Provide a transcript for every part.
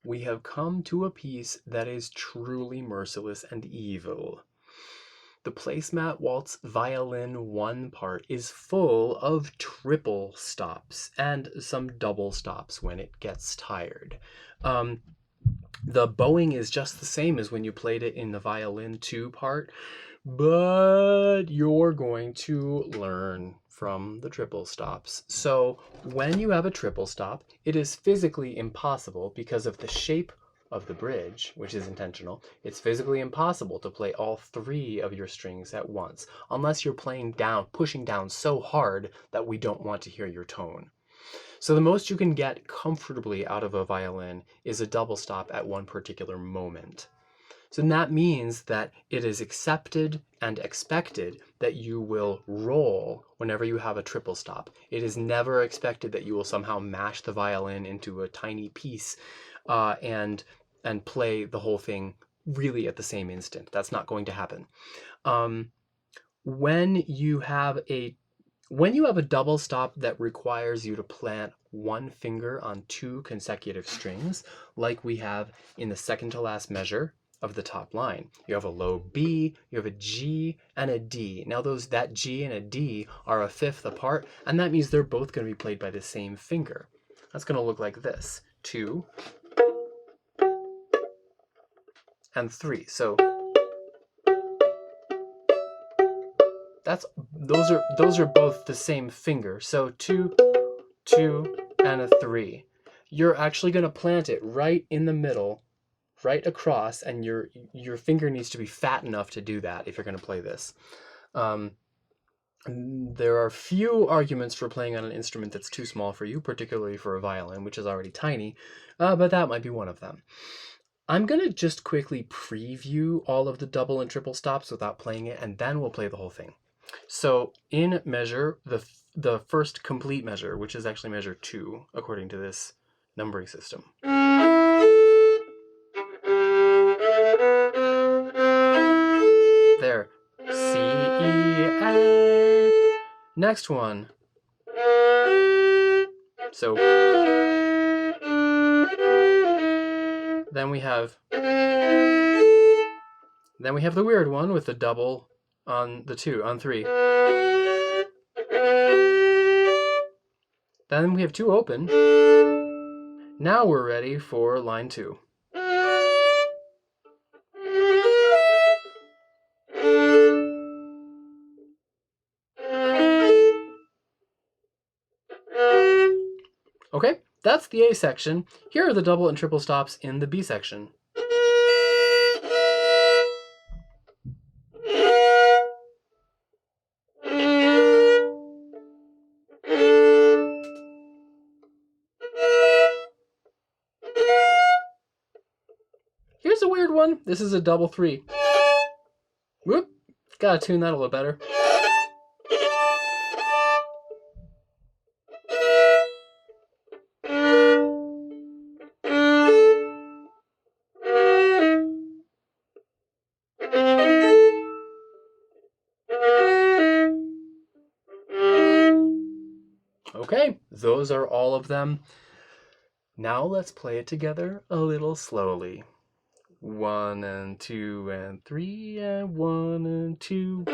we have come to a piece that is truly merciless and evil. The Placemat Waltz Violin 1 part is full of triple stops and some double stops when it gets tired. The bowing is just the same as when you played it in the Violin 2 part, but you're going to learn from the triple stops. So when you have a triple stop, it is physically impossible because of the shape of the bridge, which is intentional. It's physically impossible to play all three of your strings at once, unless you're playing down, pushing down so hard that we don't want to hear your tone. So the most you can get comfortably out of a violin is a double stop at one particular moment. So that means that it is accepted and expected that you will roll whenever you have a triple stop. It is never expected that you will somehow mash the violin into a tiny piece and play the whole thing really at the same instant. That's not going to happen. When you have a double stop that requires you to plant one finger on two consecutive strings, like we have in the second to last measure of the top line. You have a low B, you have a G, and a D. Now that G and a D are a fifth apart, and that means they're both going to be played by the same finger. That's going to look like this. 2 and 3. So those are both the same finger. So 2, 2, and a 3. You're actually going to plant it right in the middle, right across, and your finger needs to be fat enough to do that if you're going to play this. There are few arguments for playing on an instrument that's too small for you, particularly for a violin, which is already tiny, but that might be one of them. I'm going to just quickly preview all of the double and triple stops without playing it, and then we'll play the whole thing. So in measure, the first complete measure, which is actually measure 2, according to this numbering system. There. C, E, A. Next one. So then we have the weird one with the double on the 2, on 3. Then we have 2 open. Now we're ready for line 2. Okay, that's the A section. Here are the double and triple stops in the B section. Here's a weird one. This is a double 3. Whoop, gotta tune that a little better. Okay, those are all of them. Now let's play it together a little slowly. 1 and 2 and 3 and 1 and 2.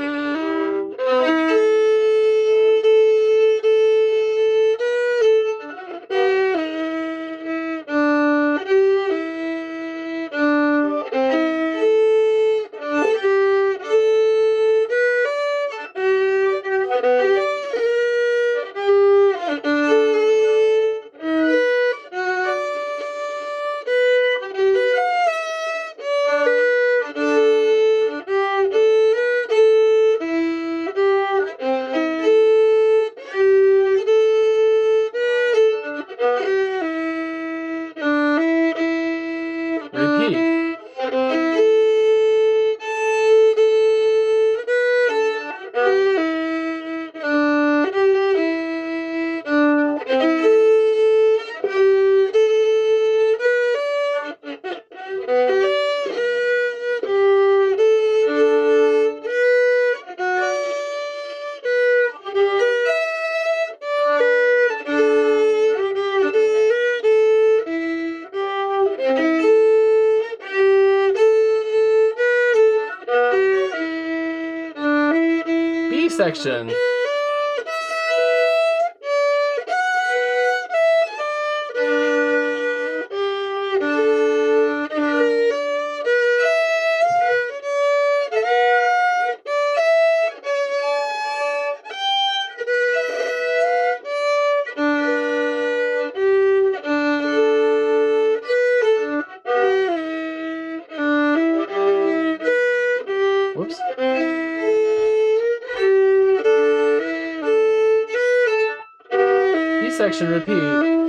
section. Whoops. B section, repeat.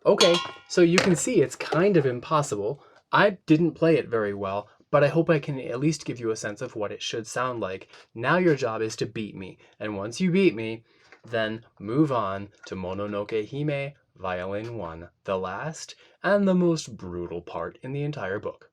Okay, so you can see it's kind of impossible. I didn't play it very well, but I hope I can at least give you a sense of what it should sound like. Now your job is to beat me, and once you beat me, then move on to Mononoke Hime, Violin 1, the last and the most brutal part in the entire book.